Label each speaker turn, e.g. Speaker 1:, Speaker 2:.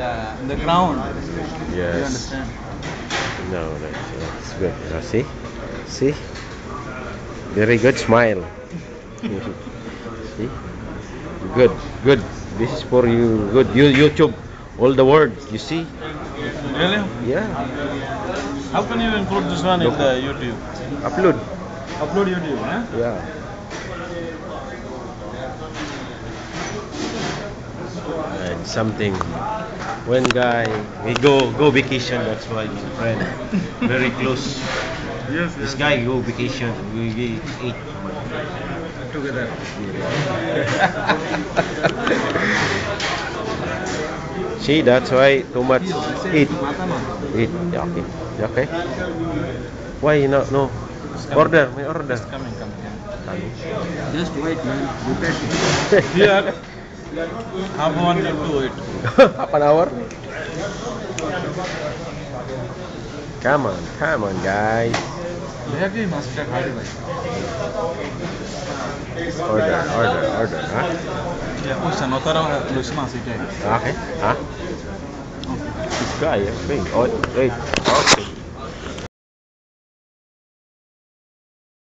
Speaker 1: Yeah, in the ground. You
Speaker 2: Yes.
Speaker 1: understand?
Speaker 2: No, that's good. See? See? Very good smile. See? Good, good. This is for you. Good. You YouTube all the words. You see?
Speaker 1: Really?
Speaker 2: Yeah.
Speaker 1: How can you include this one in
Speaker 2: Look.
Speaker 1: the YouTube?
Speaker 2: Upload.
Speaker 1: Upload YouTube, huh?
Speaker 2: Yeah. And something. When guy we go vacation. That's why my friend very close.
Speaker 1: Yes,
Speaker 2: This
Speaker 1: yes.
Speaker 2: guy go vacation. We eat.
Speaker 1: Together.
Speaker 2: See, that's why too much eat.
Speaker 1: Matama.
Speaker 2: Eat. Yeah, okay. Yeah, okay. Why not? No.
Speaker 1: It's coming.
Speaker 2: Order. My order.
Speaker 1: It's coming.
Speaker 2: Coming.
Speaker 1: Just wait, man. Look at it. Here, half one you do it.
Speaker 2: Half an hour. Come on, guys.
Speaker 1: Behagi master khadi bhai.
Speaker 2: Order. Huh?
Speaker 1: Yeah, usan otara lusma sikay.
Speaker 2: Okay. Huh? This guy. Okay. Oh, wait. Okay.